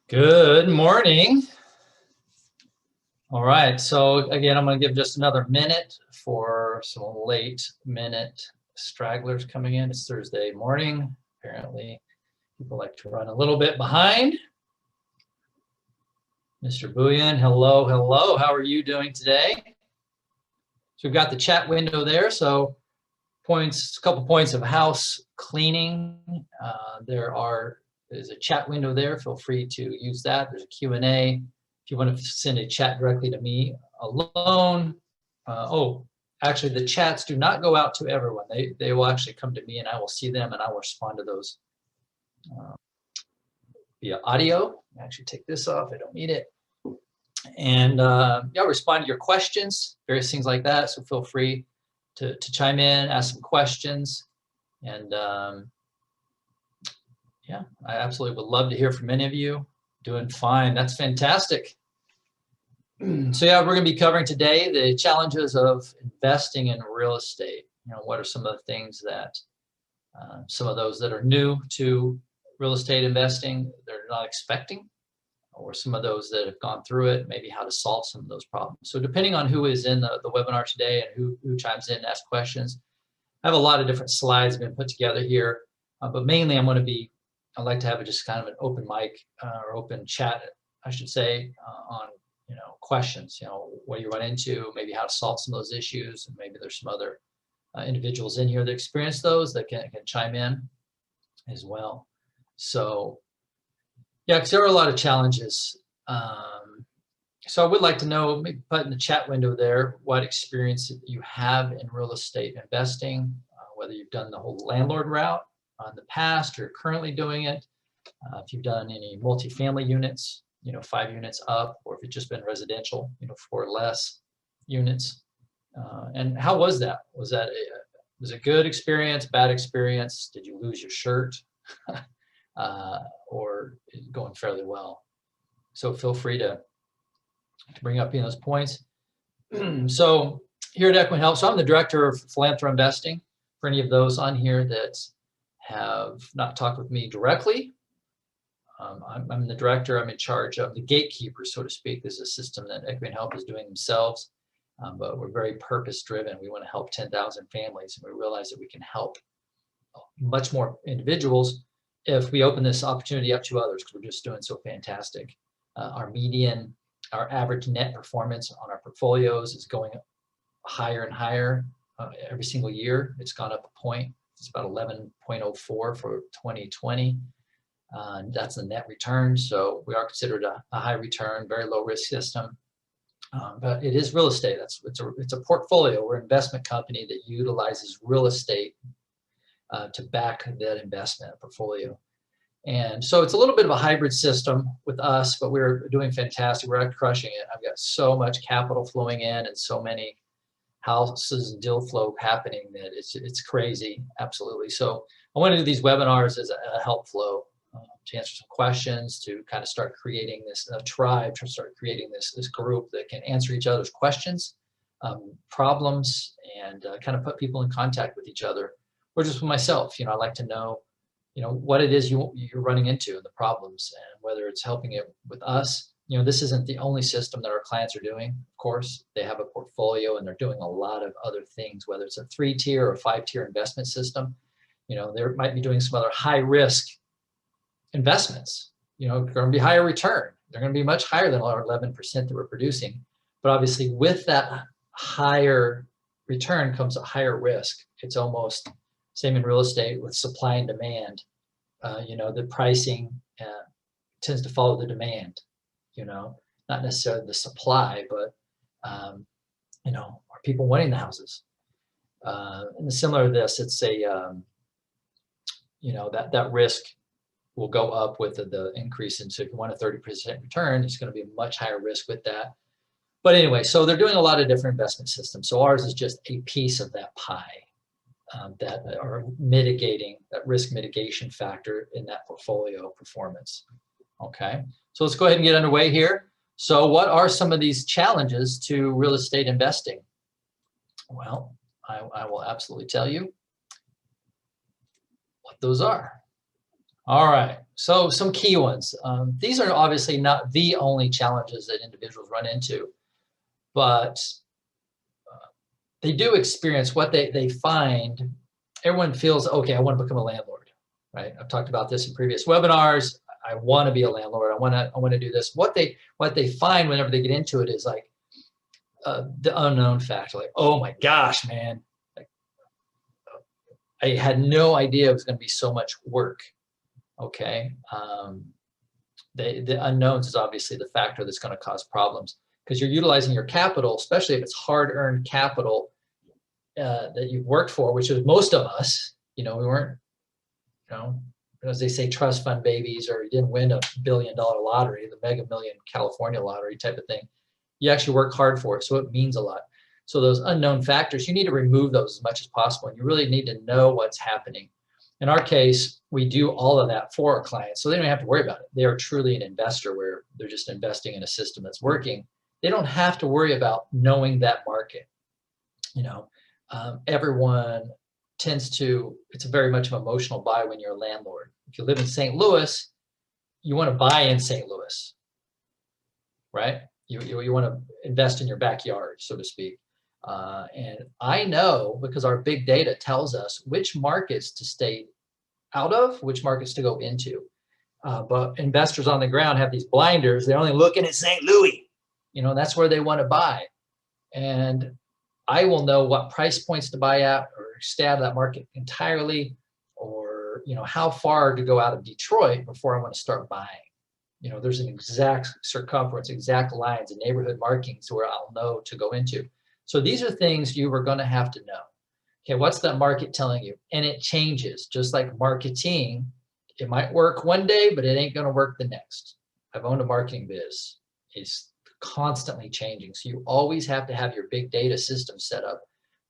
Good morning. All right, so again, I'm going to give just another minute for some late minute stragglers coming in. It's Thursday morning. Apparently, people like to run a little bit behind. Mr. Booyan, hello, hello. How are you doing today? So we've got the chat window there. So a couple points of house cleaning. There's a chat window there. Feel free to use that. There's a Q&A. If you want to send a chat directly to me alone. Actually, the chats do not go out to everyone. They will actually come to me and I will see them and I will respond to those via audio. I actually take this off. I don't need it. And I'll respond to your questions, various things like that. So feel free to chime in, ask some questions. And yeah, I absolutely would love to hear from any of you. Doing fine. That's fantastic. So yeah, we're going to be covering today the challenges of investing in real estate. You know, what are some of the things that some of those that are new to real estate investing they're not expecting, or some of those that have gone through it, maybe how to solve some of those problems. So depending on who is in the webinar today and who chimes in and asks questions, I have a lot of different slides been put together here, but mainly I'd like to have just kind of an open mic or open chat, I should say, on questions. What you run into, maybe how to solve some of those issues, and maybe there's some other individuals in here that experience those that can chime in as well. So yeah, because there are a lot of challenges. So I would like to know, maybe put in the chat window there, what experience you have in real estate investing, whether you've done the whole landlord route in the past or currently doing it, if you've done any multifamily units, 5 units up, or if it's just been residential, 4 or less units. And how was that? Was it good experience, bad experience? Did you lose your shirt? Or is it going fairly well? So feel free to bring up those points. So here at Equine Help, so I'm the director of philanthropy investing. For any of those on here that have not talked with me directly, I'm the director. I'm in charge of the gatekeeper, so to speak. This is a system that Equine Help is doing themselves, but we're very purpose-driven. We want to help 10,000 families, and we realize that we can help much more individuals if we open this opportunity up to others, because we're just doing so fantastic. Our average net performance on our portfolios is going higher and higher every single year. It's gone up a point. It's about 11.04 for 2020. That's the net return. So we are considered a high return, very low risk system. But it is real estate. It's a portfolio. We're an investment company that utilizes real estate to back that investment portfolio. And so it's a little bit of a hybrid system with us, but we're doing fantastic. We're crushing it. I've got so much capital flowing in and so many houses and deal flow happening that it's crazy, absolutely. So I want to do these webinars as a help flow to answer some questions, to kind of start creating this tribe, to start creating this group that can answer each other's questions, problems, and kind of put people in contact with each other, or just with myself. I like to know, what it is you're running into and the problems, and whether it's helping it with us. This isn't the only system that our clients are doing. Of course, they have a portfolio and they're doing a lot of other things, whether it's a 3-tier or 5-tier investment system. They might be doing some other high risk investments. Going to be higher return. They're going to be much higher than our 11% that we're producing. But obviously with that higher return comes a higher risk. It's almost same in real estate with supply and demand. The pricing tends to follow the demand, not necessarily the supply, but, are people wanting the houses? And similar to this, it's that risk will go up with the increase. And so if you want a 30% return, it's going to be a much higher risk with that. But anyway, so they're doing a lot of different investment systems. So ours is just a piece of that pie that are mitigating that risk mitigation factor in that portfolio performance. Okay, so let's go ahead and get underway here. So what are some of these challenges to real estate investing? Well, I will absolutely tell you what those are. All right, so some key ones. These are obviously not the only challenges that individuals run into, but they do experience what they find. Everyone feels, okay, I want to become a landlord, right? I've talked about this in previous webinars. I want to be a landlord. I want to do this. What they find whenever they get into it is like the unknown factor. Like, oh my gosh, man, like, I had no idea it was going to be so much work. Okay, the unknowns is obviously the factor that's going to cause problems because you're utilizing your capital, especially if it's hard-earned capital that you've worked for, which is most of us. We weren't, as they say, trust fund babies, or you didn't win $1 billion lottery, the Mega Million California lottery type of thing. You actually work hard for it, so it means a lot. So those unknown factors, you need to remove those as much as possible, and you really need to know what's happening. In our case, we do all of that for our clients, so they don't have to worry about it. They are truly an investor where they're just investing in a system that's working. They don't have to worry about knowing that market. Everyone tends to, it's very much an emotional buy when you're a landlord. If you live in St. Louis, you want to buy in St. Louis, right? You want to invest in your backyard, so to speak. And I know, because our big data tells us which markets to stay out of, which markets to go into. But investors on the ground have these blinders. They're only looking at St. Louis. That's where they want to buy. And I will know what price points to buy at, or stay out of that market entirely, or how far to go out of Detroit before I want to start buying. There's an exact circumference, exact lines, and neighborhood markings where I'll know to go into. So these are things you are going to have to know. Okay, what's that market telling you? And it changes, just like marketing. It might work one day, but it ain't going to work the next. I've owned a marketing biz. It's constantly changing. So you always have to have your big data system set up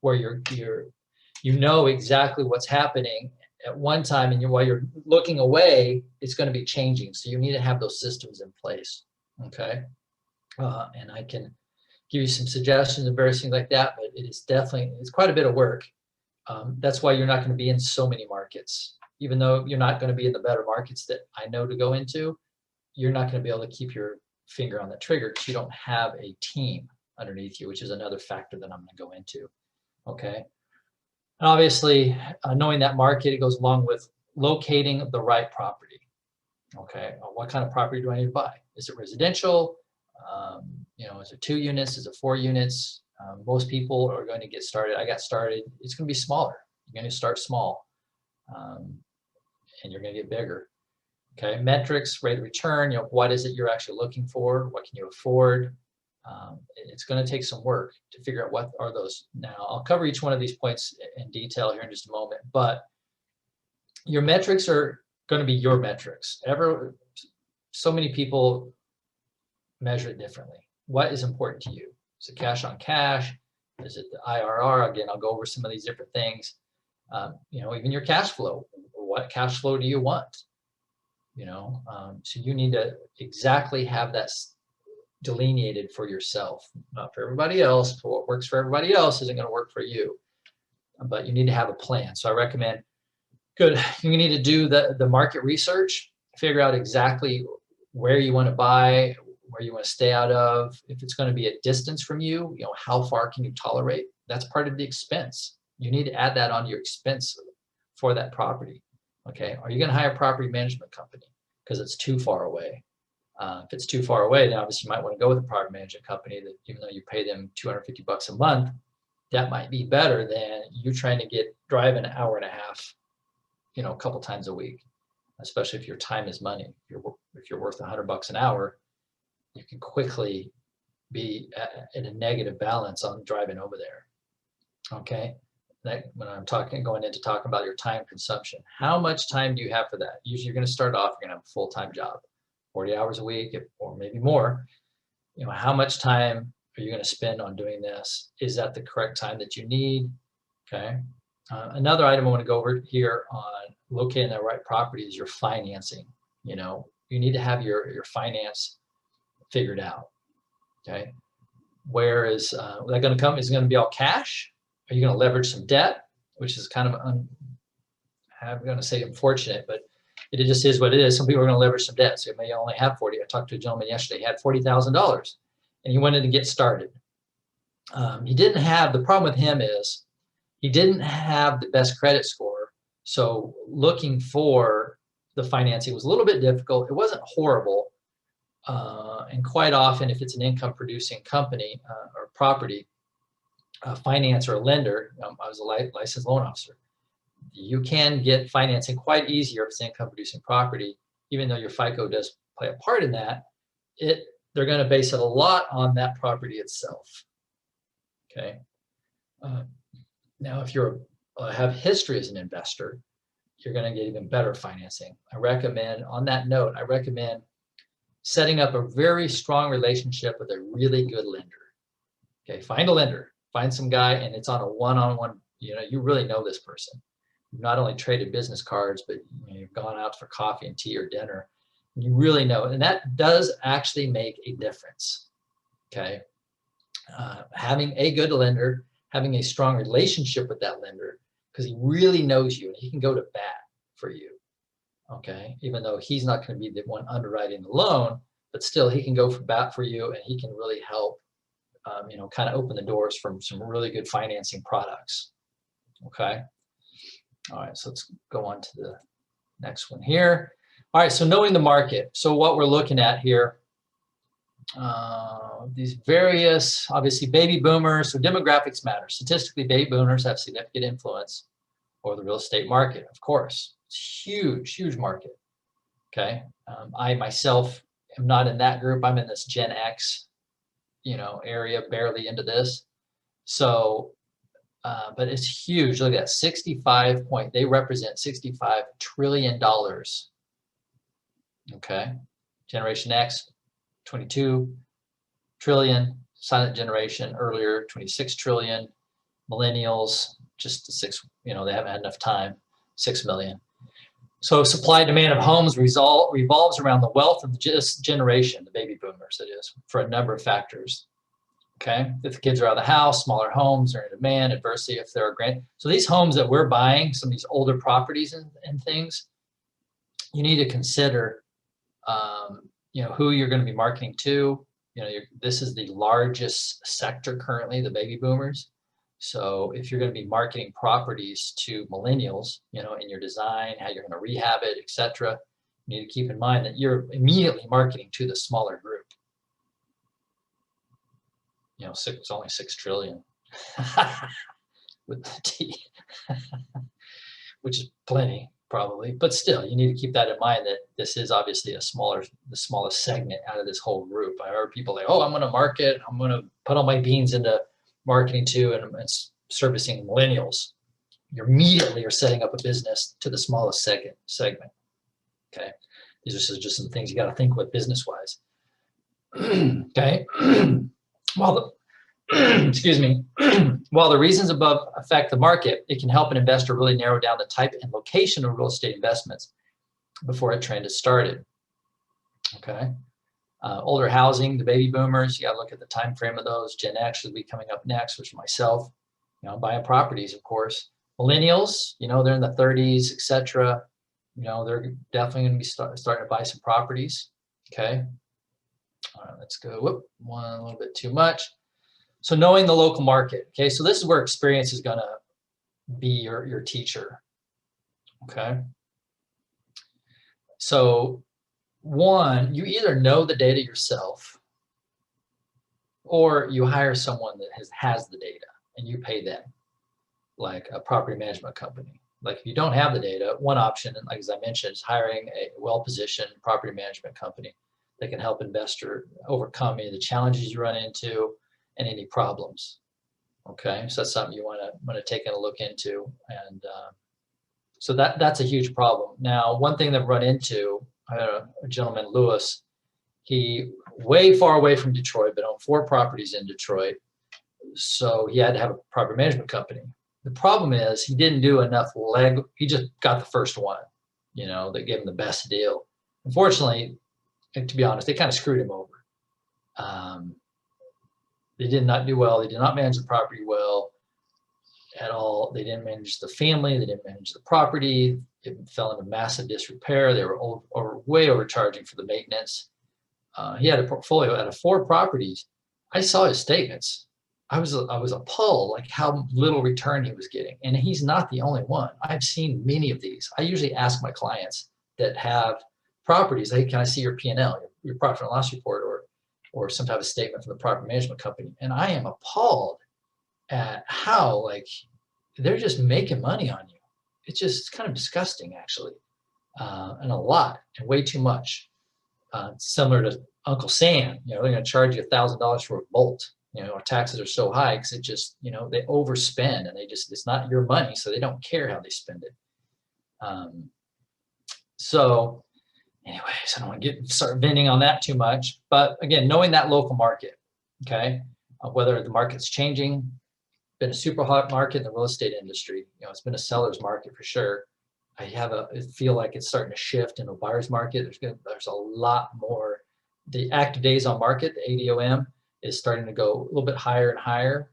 where you know exactly what's happening at one time, and while you're looking away, it's going to be changing. So you need to have those systems in place. Okay, and I can give you some suggestions and various things like that, but it's quite a bit of work. That's why you're not going to be in so many markets. Even though you're not going to be in the better markets that I know to go into, you're not going to be able to keep your finger on the trigger because you don't have a team underneath you, which is another factor that I'm going to go into. Okay. And obviously, knowing that market, it goes along with locating the right property. Okay. What kind of property do I need to buy? Is it residential? Is it 2 units? Is it 4 units? Most people are going to get started. I got started. It's going to be smaller. You're going to start small, and you're going to get bigger. Okay. Metrics, rate of return. What is it you're actually looking for? What can you afford? It's going to take some work to figure out what are those. Now, I'll cover each one of these points in detail here in just a moment, but your metrics are going to be your metrics. So many people measure it differently. What is important to you? Is it cash on cash? Is it the IRR? Again, I'll go over some of these different things. Even your cash flow. What cash flow do you want? So you need to exactly have that delineated for yourself, not for everybody else. For what works for everybody else isn't going to work for you, but you need to have a plan. So I recommend, you need to do the market research, figure out exactly where you want to buy, where you want to stay out of. If it's going to be a distance from you, how far can you tolerate? That's part of the expense. You need to add that onto your expense for that property. Okay, are you going to hire a property management company because it's too far away? If it's too far away, then obviously you might want to go with a property management company that, even though you pay them $250 a month, that might be better than you trying to drive an hour and a half, a couple times a week, especially if your time is money. If you're worth $100 an hour, you can quickly be in a negative balance on driving over there. Okay. When I'm going into talking about your time consumption, how much time do you have for that? Usually you're going to start off, you're going to have a full-time job, 40 hours a week, or maybe more. How much time are you going to spend on doing this? Is that the correct time that you need? Okay. Another item I want to go over here on locating the right property is your financing. You need to have your finance figured out. Okay. Where is that going to come? Is it going to be all cash? Are you going to leverage some debt, which is kind of, I'm going to say unfortunate, but It just is what it is. Some people are going to leverage some debt. So it may only have 40. I talked to a gentleman yesterday, he had $40,000 and he wanted to get started. He didn't have, the problem with him is he didn't have the best credit score. So looking for the financing was a little bit difficult. It wasn't horrible. And quite often, if it's an income producing company or property, a finance or a lender, I was a licensed loan officer, you can get financing quite easier if it's income producing property, even though your FICO does play a part in that. They're going to base it a lot on that property itself. Okay. Now, if you have history as an investor, you're going to get even better financing. I recommend, on that note, I recommend setting up a very strong relationship with a really good lender. Okay, find a lender, find some guy, and it's on a one-on-one, you really know this person. You've not only traded business cards, but you've gone out for coffee and tea or dinner. You really know, and that does actually make a difference. Okay, having a good lender, having a strong relationship with that lender, because he really knows you and he can go to bat for you. Okay, even though he's not going to be the one underwriting the loan, but still he can go for bat for you and he can really help, kind of open the doors from some really good financing products. Okay. All right, so let's go on to the next one here. All right, so knowing the market. So what we're looking at here, these various, obviously baby boomers, so demographics matter. Statistically, baby boomers have significant influence over the real estate market, of course. It's huge, huge market. Okay, I myself am not in that group. I'm in this Gen X, area, barely into this. So, but it's huge. Look at that, they represent $65 trillion. Okay, Generation X, 22 trillion, silent generation earlier, 26 trillion, millennials, just the 6, they haven't had enough time, 6 million. So supply demand of homes revolves around the wealth of this generation, the baby boomers, it is, for a number of factors. Okay, if the kids are out of the house, smaller homes are in demand, adversity if there are so these homes that we're buying, some of these older properties and things, you need to consider, who you're going to be marketing to. This is the largest sector currently, the baby boomers. So if you're going to be marketing properties to millennials, in your design, how you're going to rehab it, etc., you need to keep in mind that you're immediately marketing to the smaller group. It's only 6 trillion with the T, which is plenty probably, but still you need to keep that in mind that this is obviously the smallest segment out of this whole group. I heard people like, oh, I'm going to market, I'm going to put all my beans into marketing to and servicing millennials. You immediately are setting up a business to the smallest segment. Okay, these are just some things you got to think with business wise. Okay. While the reasons above affect the market, it can help an investor really narrow down the type and location of real estate investments before a trend is started. Okay, older housing, the baby boomers, you got to look at the time frame of those. Gen X will be coming up next, which is myself. Buying properties, of course. Millennials, they're in the 30s, etc. They're definitely going to be starting to buy some properties. Okay. All right, let's go. Whoop, one a little bit too much. So knowing the local market. Okay, so this is where experience is going to be your teacher. Okay. So one, you either know the data yourself or you hire someone that has the data and you pay them, like a property management company. Like if you don't have the data, one option, like as I mentioned, is hiring a well-positioned property management company that can help investor overcome any of the challenges you run into and any problems. Okay, so that's something you want to take a look into, and so that's a huge problem. Now, one thing that I've run into, I had a gentleman, Lewis, he way far away from Detroit, but owned 4 properties in Detroit, so he had to have a property management company. The problem is he didn't do enough he just got the first one, that gave him the best deal. Unfortunately, and to be honest, they kind of screwed him over. They did not do well. They did not manage the property well at all. They didn't manage the family. They didn't manage the property. it fell into massive disrepair. They were way overcharging for the maintenance. He had a portfolio out of 4 properties. I saw his statements. I was appalled, like how little return he was getting. And he's not the only one. I've seen many of these. I usually ask my clients that have properties, hey, can I see your P&L, your profit and loss report, or some type of statement from the property management company? And I am appalled at how, like, they're just making money on you. It's kind of disgusting, actually, and a lot, and way too much. Similar to Uncle Sam, they're going to charge you $1,000 for a bolt. Our taxes are so high because it just, they overspend, and it's not your money, so they don't care how they spend it. So anyways, I don't want to start venting on that too much, but again, knowing that local market, okay, whether the market's changing, been a super hot market in the real estate industry. It's been a seller's market for sure. I feel like it's starting to shift into a buyer's market. There's a lot more. The active days on market, the ADOM, is starting to go a little bit higher and higher.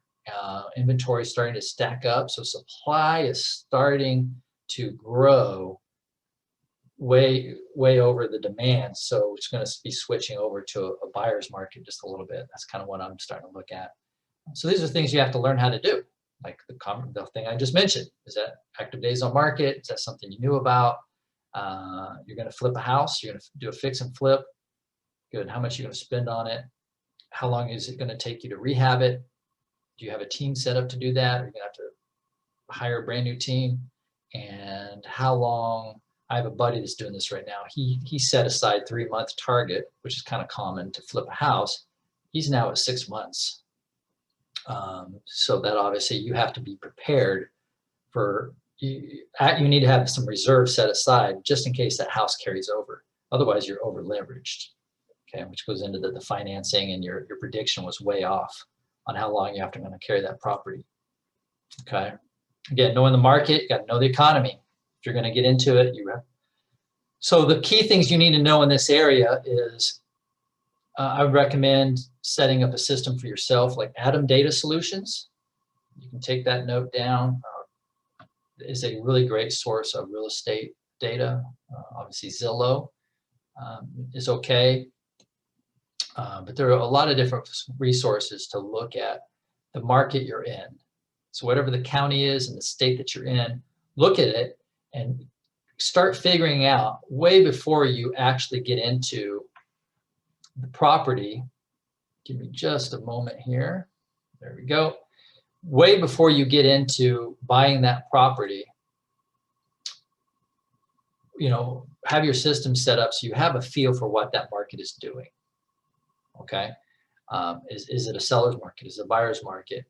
Inventory is starting to stack up. So supply is starting to grow way over the demand. So it's going to be switching over to a buyer's market just a little bit. That's kind of what I'm starting to look at. So these are things you have to learn how to do. Like the thing I just mentioned, is that active days on market? Is that something you knew about? You're going to flip a house. You're going to do a fix and flip. Good. How much are you going to spend on it? How long is it going to take you to rehab it? Do you have a team set up to do that? Or are you going to have to hire a brand new team? And how long? I have a buddy that's doing this right now. He set aside 3-month target, which is kind of common to flip a house. He's now at 6 months. So that obviously you have to be prepared for, you need to have some reserve set aside just in case that house carries over. Otherwise you're over leveraged, okay, which goes into the financing, and your prediction was way off on how long you have to carry that property. Okay. Again, knowing the market, you got to know the economy. If you're going to get into it, so the key things you need to know in this area is, I would recommend setting up a system for yourself, like Atom Data Solutions. You can take that note down. It's a really great source of real estate data. Obviously, Zillow is okay. But there are a lot of different resources to look at the market you're in. So whatever the county is and the state that you're in, look at it and start figuring out way before you actually get into the property. Give me just a moment here. There we go. Way before you get into buying that property, have your system set up so you have a feel for what that market is doing. Okay. Is it a seller's market? Is it a buyer's market?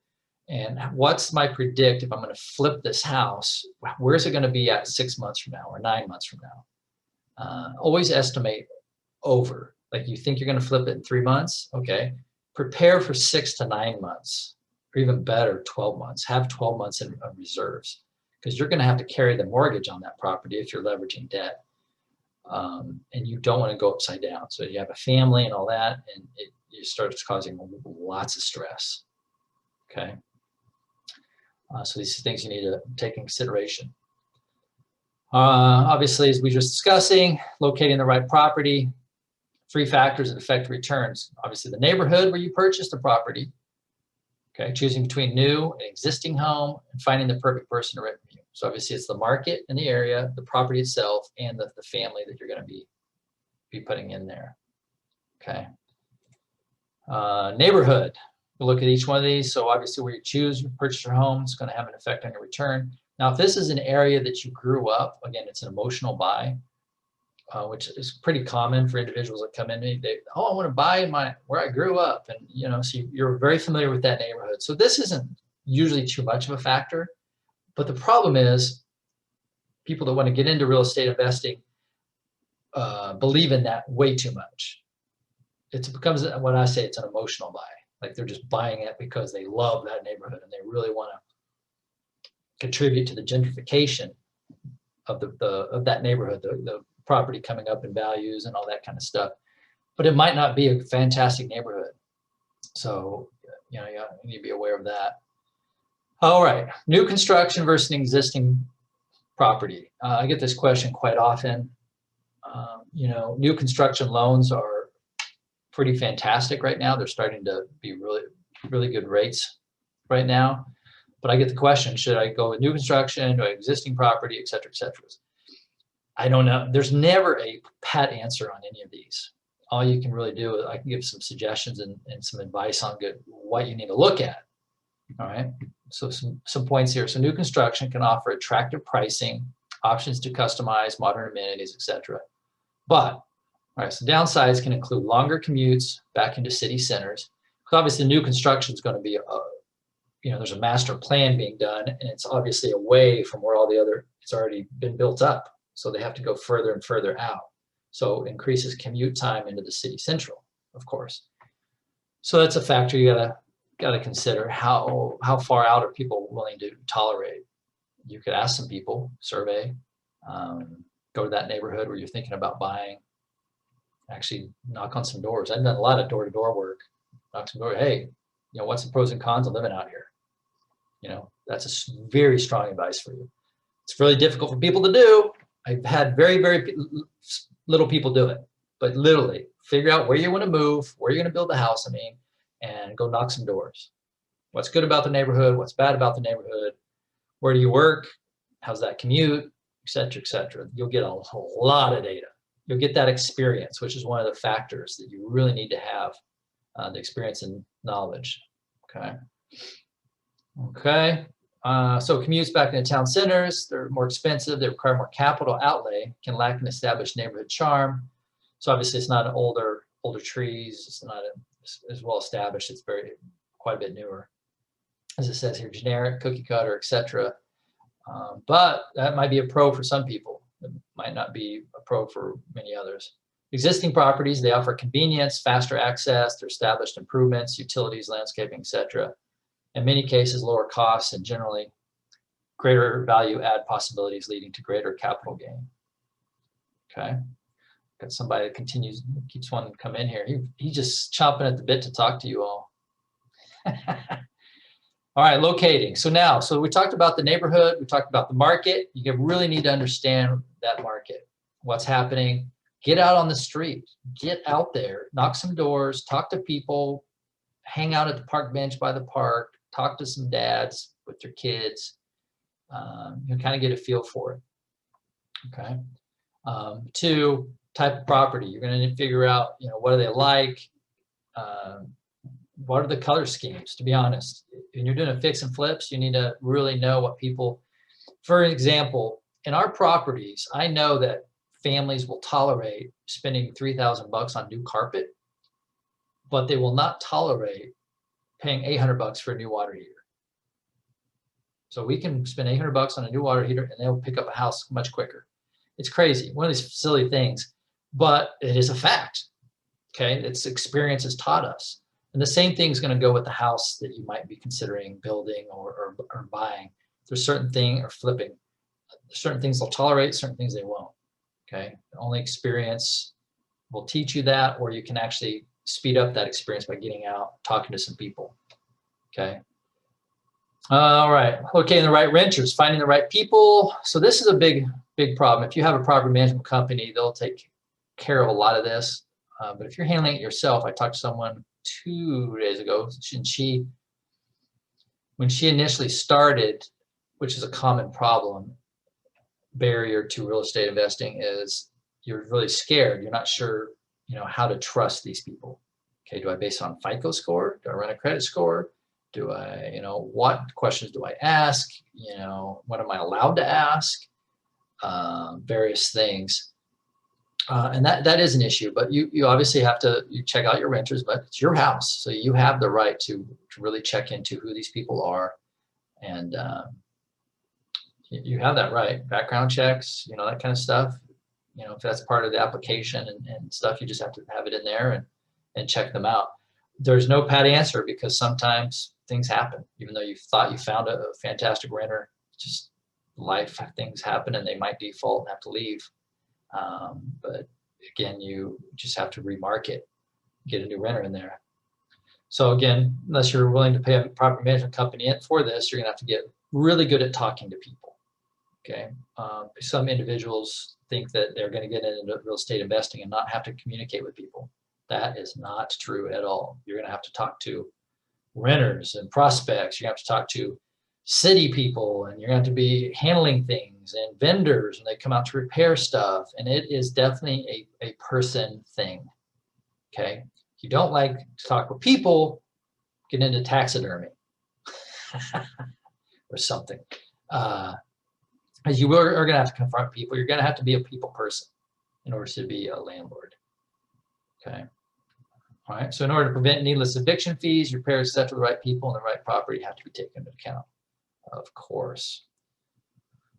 And what's my predict if I'm going to flip this house? Where's it going to be at 6 months from now or 9 months from now? Always estimate over. Like you think you're going to flip it in 3 months? Okay. Prepare for 6 to 9 months, or even better, 12 months. Have 12 months in reserves, because you're going to have to carry the mortgage on that property if you're leveraging debt. And you don't want to go upside down. So you have a family and all that, and it starts causing lots of stress. Okay. So these are things you need to take in consideration. Obviously, as we were just discussing, locating the right property, 3 factors that affect returns. Obviously, the neighborhood where you purchased the property. Okay, choosing between new and existing home, and finding the perfect person to rent from you. So obviously, it's the market and the area, the property itself, and the family that you're going to be putting in there. Okay. Neighborhood. We'll look at each one of these. So obviously, where you choose to purchase your home, it's going to have an effect on your return. Now, if this is an area that you grew up, again, it's an emotional buy. Which is pretty common for individuals that come in. I want to buy where I grew up, and so you're very familiar with that neighborhood. So this isn't usually too much of a factor, but the problem is people that want to get into real estate investing believe in that way too much. It becomes, when I say it's an emotional buy, like they're just buying it because they love that neighborhood and they really want to contribute to the gentrification of that neighborhood, the property coming up in values and all that kind of stuff. But it might not be a fantastic neighborhood. So, you need to be aware of that. All right, new construction versus existing property. I get this question quite often. You know, new construction loans are pretty fantastic right now. They're starting to be really, really good rates right now. But I get the question, should I go with new construction, or existing property, et cetera, et cetera? I don't know. There's never a pat answer on any of these. All you can really do is I can give some suggestions and some advice on what you need to look at. All right. So some points here. So new construction can offer attractive pricing, options to customize, modern amenities, etc. But all right, so downsides can include longer commutes back into city centers. Because obviously new construction is going to be you know, there's a master plan being done, and it's obviously away from where all the other, it's already been built up. So they have to go further and further out. So increases commute time into the city central, of course. So that's a factor you gotta consider. How far out are people willing to tolerate? You could ask some people, survey, go to that neighborhood where you're thinking about buying, actually knock on some doors. I've done a lot of door-to-door work. Knock some doors. Hey, you know, what's the pros and cons of living out here? You know, that's a very strong advice for you. It's really difficult for people to do. I've had very, very little people do it, but literally figure out where you want to move, where you're going to build the house, and go knock some doors. What's good about the neighborhood? What's bad about the neighborhood? Where do you work? How's that commute? Et cetera, et cetera. You'll get a whole lot of data. You'll get that experience, which is one of the factors that you really need to have, the experience and knowledge. Okay. Okay. So commutes back into town centers, they're more expensive, they require more capital outlay, can lack an established neighborhood charm. So obviously it's not an older trees, it's not as well established, it's quite a bit newer. As it says here, generic, cookie cutter, etc. But that might be a pro for some people. It might not be a pro for many others. Existing properties, they offer convenience, faster access, they're established improvements, utilities, landscaping, etc. In many cases, lower costs and generally greater value add possibilities leading to greater capital gain. Okay. Got somebody that keeps wanting to come in here. He's just chomping at the bit to talk to you all. All right, locating. So we talked about the neighborhood, we talked about the market. You really need to understand that market, what's happening. Get out on the street, get out there, knock some doors, talk to people, hang out at the park bench by the park, talk to some dads with their kids. You'll kind of get a feel for it. Okay. 2, type of property. You're going to figure out, you know, what do they like? What are the color schemes? To be honest, when you're doing a fix and flips, you need to really know what people. For example, in our properties, I know that families will tolerate spending $3,000 on new carpet, but they will not tolerate paying $800 for a new water heater. So we can spend $800 on a new water heater and they'll pick up a house much quicker. It's crazy, one of these silly things, but it is a fact. Okay, it's experience has taught us. And the same thing is going to go with the house that you might be considering building or buying. There's certain thing or flipping. Certain things they'll tolerate, certain things they won't. Okay, only experience will teach you that, or you can actually speed up that experience by getting out, talking to some people. Okay. All right. Okay, and the right renters, finding the right people. So this is a big problem. If you have a property management company, they'll take care of a lot of this. But if you're handling it yourself, I talked to someone 2 days ago, and when she initially started, which is a common barrier to real estate investing, is you're really scared. You're not sure, you know, how to trust these people. Okay, do I base it on FICO score? Do I run a credit score? Do I, you know, what questions do I ask? You know, what am I allowed to ask? Various things. And that is an issue, but you obviously have to check out your renters, but it's your house. So you have the right to really check into who these people are. And you have that right. Background checks, you know, that kind of stuff. You know, if that's part of the application and stuff, you just have to have it in there and check them out. There's no pat answer because sometimes things happen. Even though you thought you found a fantastic renter, just life things happen and they might default and have to leave. But again, you just have to remarket, get a new renter in there. So again, unless you're willing to pay a property management company in for this, you're gonna have to get really good at talking to people. Okay. Some individuals think that they're going to get into real estate investing and not have to communicate with people. That is not true at all. You're going to have to talk to renters and prospects. You have to talk to city people, and you're going to have to be handling things and vendors when they come out to repair stuff. And it is definitely a person thing. Okay. If you don't like to talk with people, get into taxidermy or something. As you are going to have to confront people. You're going to have to be a people person in order to be a landlord. Okay. All right. So in order to prevent needless eviction fees, repairs set to the right people and the right property have to be taken into account, of course.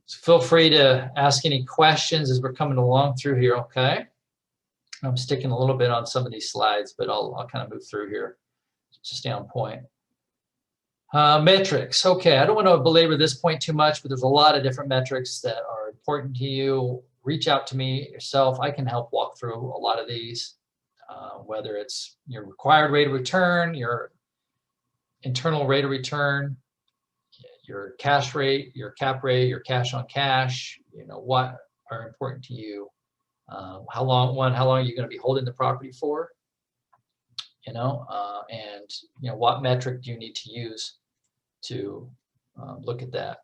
So feel free to ask any questions as we're coming along through here. Okay. I'm sticking a little bit on some of these slides, but I'll kind of move through here to stay on point. Metrics. Okay, I don't want to belabor this point too much, but there's a lot of different metrics that are important to you. Reach out to me yourself. I can help walk through a lot of these, whether it's your required rate of return, your internal rate of return, your cash rate, your cap rate, your cash on cash, what are important to you. How long are you going to be holding the property for? And what metric do you need to use to look at that?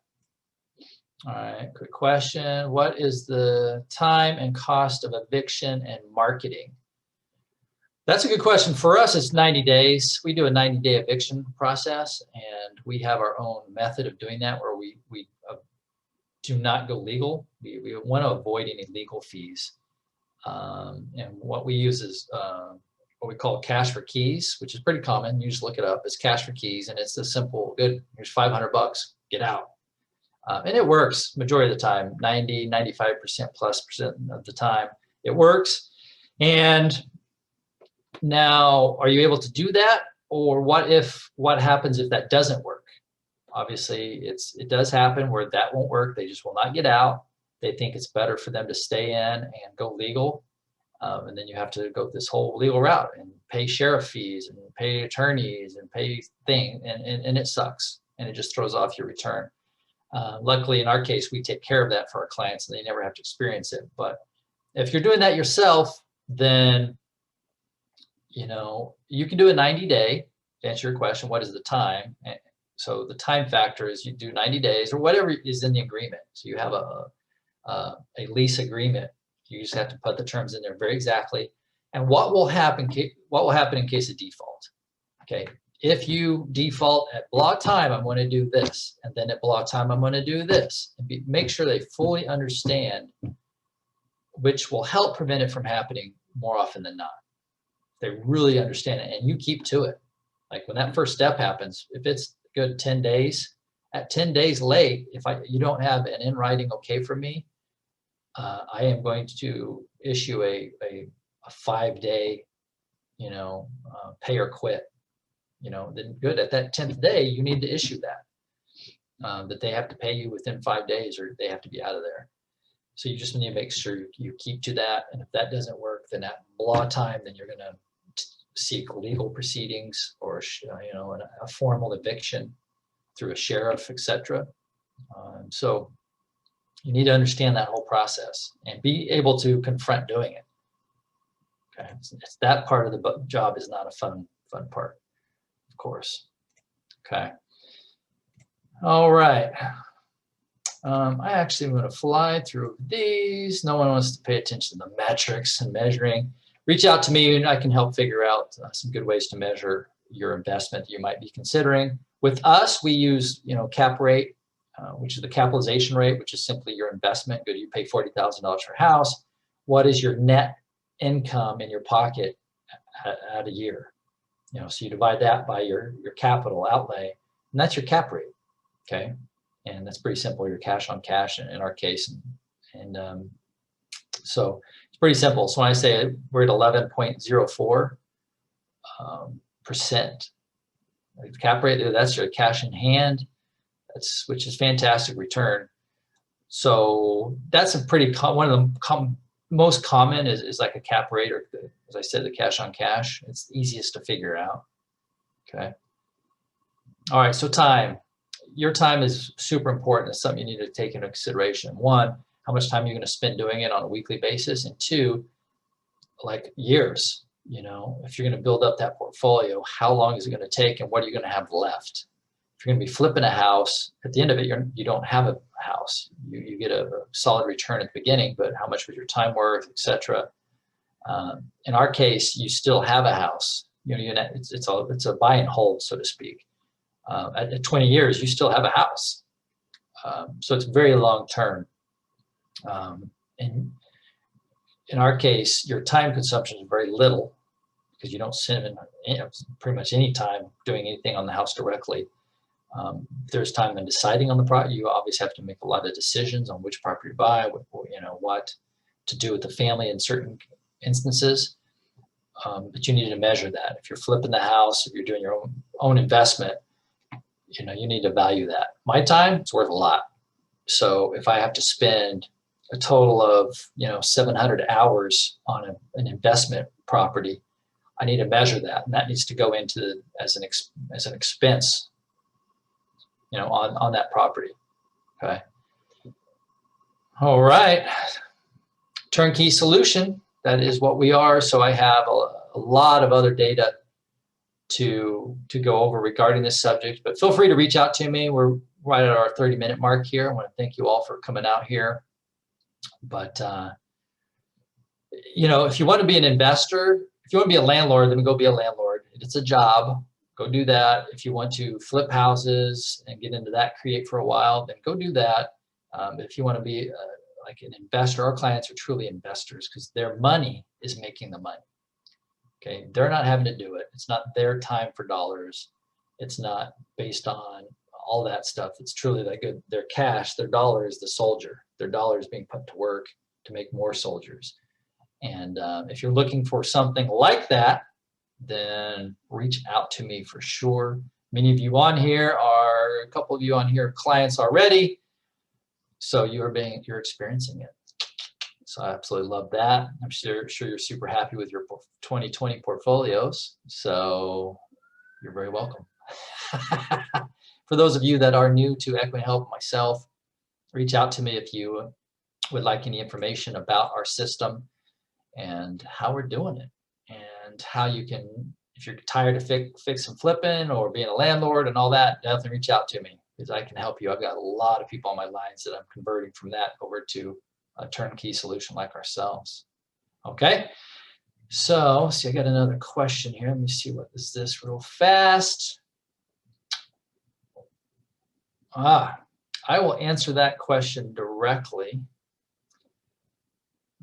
All right, quick question. What is the time and cost of eviction and marketing? That's a good question. For us, it's 90 days. We do a 90-day eviction process, and we have our own method of doing that where we do not go legal. We want to avoid any legal fees. And what we use is what we call cash for keys, which is pretty common. You just look it up. It's cash for keys, and it's a simple, good, here's $500, get out. And it works majority of the time, 90, 95% plus percent of the time, it works. And now, are you able to do that? Or what happens if that doesn't work? Obviously, it does happen where that won't work. They just will not get out. They think it's better for them to stay in and go legal. And then you have to go this whole legal route and pay sheriff fees and pay attorneys and pay things, and it sucks. And it just throws off your return. Luckily, in our case, we take care of that for our clients and they never have to experience it. But if you're doing that yourself, then, you can do a 90-day. To answer your question, what is the time? So the time factor is you do 90 days or whatever is in the agreement. So you have a lease agreement. You just have to put the terms in there very exactly. And what will happen in case of default? Okay, if you default at blah time, I'm going to do this, and then at blah time, I'm going to do this. And make sure they fully understand, which will help prevent it from happening more often than not. They really understand it, and you keep to it. Like when that first step happens, if it's good 10 days, at 10 days late, if you don't have an in writing okay from me, I am going to issue a 5-day, pay or quit. Then good, at that 10th day, you need to issue that they have to pay you within 5 days or they have to be out of there. So you just need to make sure you keep to that. And if that doesn't work, then at blah time, then you're going to seek legal proceedings or a formal eviction through a sheriff, etc. So you need to understand that whole process and be able to confront doing it. Okay, it's that part of the job is not a fun part, of course. Okay. All right. I actually want to fly through these. No one wants to pay attention to the metrics and measuring. Reach out to me and I can help figure out some good ways to measure your investment that you might be considering. With us, we use cap rate, which is the capitalization rate, which is simply your investment. Good, you pay $40,000 for a house. What is your net income in your pocket at a year? So you divide that by your capital outlay, and that's your cap rate. Okay, and that's pretty simple. Your cash on cash in our case, and so it's pretty simple. So when I say we're at 11.04%, cap rate, that's your cash in hand. Which is fantastic return. So that's a pretty one of the most common is like a cap rate, or as I said, the cash on cash. It's the easiest to figure out. Okay. All right. So time. your time is super important. It's something you need to take into consideration. One, how much time you're going to spend doing it on a weekly basis, and two, like years. If you're going to build up that portfolio, how long is it going to take, and what are you going to have left? If you're going to be flipping a house, at the end of it, you don't have a house. You get a solid return at the beginning, but how much was your time worth, etc. In our case, you still have a house. It's a buy and hold, so to speak. At 20 years, you still have a house. So it's very long term. And in our case, your time consumption is very little because you don't spend pretty much any time doing anything on the house directly. There's time in deciding on the property. You obviously have to make a lot of decisions on which property to buy, what to do with the family in certain instances. But you need to measure that. If you're flipping the house, if you're doing your own investment, you need to value that. My time, it's worth a lot. So if I have to spend a total of 700 hours on an investment property, I need to measure that, and that needs to go into as an expense, on that property. Okay. All right. Turnkey solution. That is what we are. So I have a lot of other data to go over regarding this subject, but feel free to reach out to me. We're right at our 30-minute mark here. I want to thank you all for coming out here. But, if you want to be an investor, if you want to be a landlord, then go be a landlord. It's a job. Go do that. If you want to flip houses and get into that, create for a while, then go do that. If you want to be like an investor, our clients are truly investors because their money is making the money. Okay, they're not having to do it. It's not their time for dollars. It's not based on all that stuff. It's truly like their cash, their dollar is the soldier. Their dollar is being put to work to make more soldiers. And if you're looking for something like that, then reach out to me for sure. Many of you on here a couple of you on here are clients already. So you're experiencing it. So I absolutely love that. I'm sure you're super happy with your 2020 portfolios. So you're very welcome. For those of you that are new to Equity Help, myself, reach out to me if you would like any information about our system and how we're doing it, and how you can, if you're tired of fix and flipping or being a landlord and all that, definitely reach out to me because I can help you. I've got a lot of people on my lines that I'm converting from that over to a turnkey solution like ourselves. Okay, so see, I got another question here. Let me see, what is this real fast? I will answer that question directly.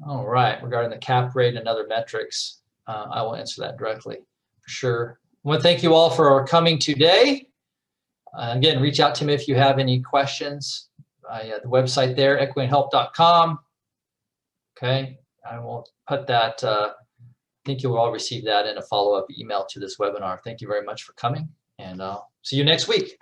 All right, regarding the cap rate and other metrics, I will answer that directly for sure. I want to thank you all for coming today. Again, reach out to me if you have any questions. The website there, equityhelp.com. Okay, I will put that. I think you will all receive that in a follow-up email to this webinar. Thank you very much for coming, and I'll see you next week.